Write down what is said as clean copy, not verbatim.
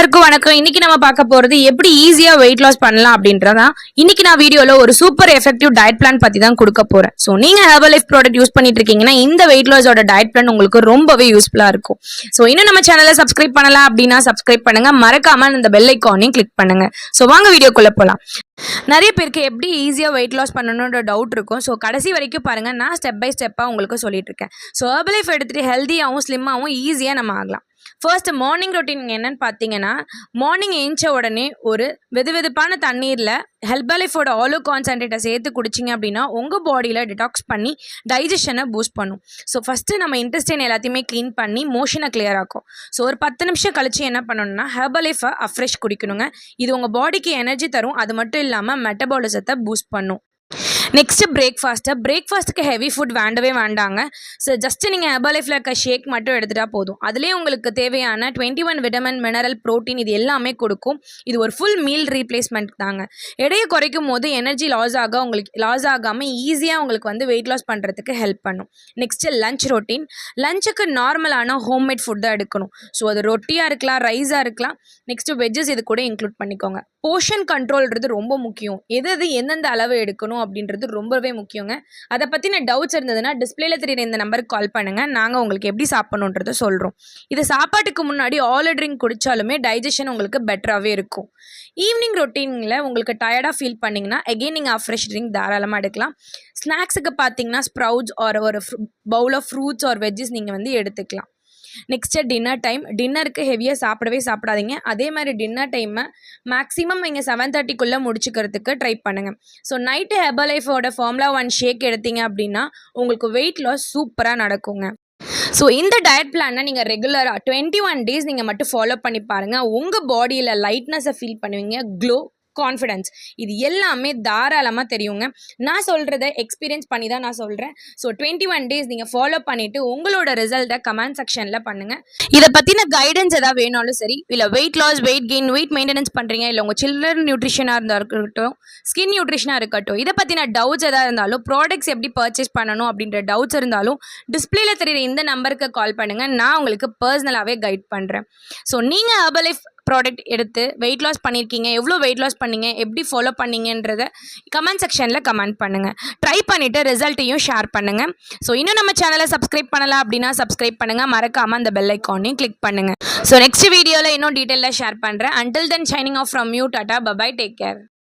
எல்லாருக்கும் வணக்கம். இன்னைக்கு நம்ம பார்க்க போறது எப்படி ஈஸியா வெயிட் லாஸ் பண்ணலாம் அப்படின்றதா. இன்னைக்கு நான் வீடியோல ஒரு சூப்பர் எஃபெக்டிவ் டயட் பிளான் பத்தி தான் கொடுக்க போறேன். சோ நீங்க ஹெர்பல் லைஃப் ப்ராடக்ட் யூஸ் பண்ணிட்டு இருக்கீங்கன்னா இந்த வெயிட் லாஸோட டயட் பிளான் உங்களுக்கு ரொம்பவே யூஸ்ஃபுல்லா இருக்கும். சோ இன்னும் நம்ம சேனலை சப்ஸ்கிரைப் பண்ணலாம் அப்படின்னா சப்ஸ்கிரைப் பண்ணுங்க, மறக்காம இந்த பெல் ஐக்கானையும் கிளிக் பண்ணுங்க. சோ வாங்க வீடியோக்குள்ள போலாம். நிறைய பேருக்கு எப்படி ஈஸியா வெயிட் லாஸ் பண்ணணும்ன்ற டவுட் இருக்கும். ஸோ கடைசி வரைக்கும் பாருங்க, நான் ஸ்டெப் பை ஸ்டெப்பா உங்களுக்கு சொல்லிட்டு இருக்கேன். ஸோ ஹெர்பல் லைஃப் எடுத்துட்டு ஹெல்த்தியாகவும் ஸ்லிம்மாகவும் ஈஸியா நம்ம ஆகலாம். ஃபர்ஸ்ட் மார்னிங் ரொட்டீன் என்னன்னு பார்த்தீங்கன்னா, மார்னிங் ஏஞ்ச உடனே ஒரு வெதுவெதுப்பான தண்ணீரில் ஹெர்பலைஃபோட ஆலோ கான்சன்ட்ரேட்டை சேர்த்து குடிச்சிங்க அப்படின்னா உங்கள் பாடியில் டிடாக்ஸ் பண்ணி டைஜஷனை பூஸ்ட் பண்ணும். ஸோ ஃபஸ்ட்டு நம்ம இன்டெஸ்டைன் எல்லாத்தையுமே க்ளீன் பண்ணி மோஷனை கிளியர் ஆக்கும். ஸோ ஒரு 10 நிமிஷம் கழிச்சு என்ன பண்ணணும்னா ஹெர்பலைஃபை அஃப்ரெஷ் குடிக்கணுங்க. இது உங்கள் பாடிக்கு எனர்ஜி தரும், அது மட்டும் இல்லாமல் மெட்டபாலிசத்தை பூஸ்ட் பண்ணும். நெக்ஸ்ட்டு பிரேக்ஃபாஸ்ட்டுக்கு ஹெவி ஃபுட் வேண்டவே வேண்டாங்க. ஸோ ஜஸ்ட்டு நீங்கள் ஹெர்பல் லைஃப்பில் இருக்க ஷேக் மட்டும் எடுத்துகிட்டா போதும். அதுலேயே உங்களுக்கு தேவையான 21 விட்டமின், மினரல், ப்ரோட்டீன் இது எல்லாமே கொடுக்கும். இது ஒரு ஃபுல் மீல் ரீப்ளேஸ்மெண்ட் தாங்க. எடையை குறைக்கும் போது எனர்ஜி லாஸ் ஆகாமல் ஈஸியாக உங்களுக்கு வந்து வெயிட் லாஸ் பண்ணுறதுக்கு ஹெல்ப் பண்ணும். Next lunch routine. லஞ்சுக்கு நார்மலான ஹோம்மேட் ஃபுட் தான் எடுக்கணும். ஸோ அது ரொட்டியாக இருக்கலாம், ரைஸாக இருக்கலாம். நெக்ஸ்ட்டு வெஜ்ஜஸ் இது கூட இன்க்ளூட் பண்ணிக்கோங்க. போர்ஷன் கண்ட்ரோல்ன்றது ரொம்ப முக்கியம். எது எந்தெந்த அளவு எடுக்கணும் அப்படின்றது ரொம்பவே முக்கியங்க. அதை பற்றின டவுட்ஸ் இருந்ததுன்னா டிஸ்பிளேல தெரியுற இந்த நம்பருக்கு கால் பண்ணுங்கள். நாங்கள் உங்களுக்கு எப்படி சாப்பிடணுன்றதை சொல்கிறோம். இது சாப்பாட்டுக்கு முன்னாடி ஆல் ட்ரிங்க் குடித்தாலுமே டைஜஷன் உங்களுக்கு பெட்டராகவே இருக்கும். ஈவினிங் ரொட்டீனில் உங்களுக்கு டயர்டாக ஃபீல் பண்ணிங்கன்னா எகெயின் நீங்கள் ஃப்ரெஷ் ட்ரிங்க் தாராளமாக எடுக்கலாம். ஸ்நாக்ஸுக்கு பார்த்தீங்கன்னா ஸ்ப்ரவுட்ஸ் ஒரு bowl of fruits or veggies நீங்கள் வந்து எடுத்துக்கலாம். Next dinner time. டின்னருக்கு ஹெவியாக சாப்பிடாதீங்க. அதே மாதிரி டின்னர் டைமை மேக்ஸிமம் நீங்கள் 7:30க்குள்ளே முடிச்சுக்கிறதுக்கு ட்ரை பண்ணுங்கள். ஸோ நைட்டு ஹெர்பல் லைஃபோட ஃபார்முலா 1 ஷேக் எடுத்தீங்க அப்படின்னா உங்களுக்கு வெயிட் லாஸ் சூப்பராக நடக்குங்க. ஸோ இந்த டயட் பிளானை நீங்கள் ரெகுலராக 21 டேஸ் நீங்கள் மட்டும் ஃபாலோ பண்ணி பாருங்கள். உங்கள் பாடியில் லைட்னஸை ஃபீல் பண்ணுவீங்க, க்ளோ, கான்ஃபிடென்ஸ் இது எல்லாமே தாராளமாக தெரியுங்க. நான் சொல்கிறத எக்ஸ்பீரியன்ஸ் பண்ணி தான் நான் சொல்கிறேன். ஸோ 21 டேஸ் நீங்கள் ஃபாலோ பண்ணிவிட்டு உங்களோட ரிசல்ட்டை கமெண்ட் செக்ஷனில் பண்ணுங்கள். இதை பற்றின கைடன்ஸ் எதாவது வேணாலும் சரி, இல்லை weight loss, weight gain, weight maintenance பண்ணுறீங்க, இல்லை உங்கள் சில்ட்ரன் நியூட்ரிஷனாக இருக்கட்டும், ஸ்கின் நியூட்ரிஷனாக இருக்கட்டும், இதை பற்றின டவுட்ஸ் எதாவது இருந்தாலும், ப்ராடக்ட்ஸ் எப்படி பர்ச்சேஸ் பண்ணணும் அப்படின்ற டவுட்ஸ் இருந்தாலும் டிஸ்பிளேல தெரியுற இந்த நம்பருக்கு கால் பண்ணுங்கள். நான் உங்களுக்கு பர்சனலாகவே கைட் பண்ணுறேன். ஸோ நீங்கள் ஹெர்பல் லைஃப் ப்ராடக்ட் எடுத்து வெயிட் லாஸ் பண்ணியிருக்கீங்க, எவ்வளோ வெயிட் லாஸ் பண்ணீங்க, எப்படி ஃபாலோ பண்ணீங்கன்றதை கமெண்ட் செக்ஷனில் கமெண்ட் பண்ணுங்கள். ட்ரை பண்ணிவிட்டு ரிசல்ட்டையும் ஷேர் பண்ணுங்கள். ஸோ இன்னும் நம்ம சேனலை சப்ஸ்கிரைப் பண்ணலாம் அப்படின்னா சப்ஸ்கிரைப் பண்ணுங்கள், மறக்காமல் அந்த பெல் ஐக்கானையும் கிளிக் பண்ணுங்கள். ஸோ நெக்ஸ்ட் வீடியோவில் இன்னும் டீட்டெயிலாக ஷேர் பண்ணுறேன். Until then signing off from you. Tata, bye bye, take care.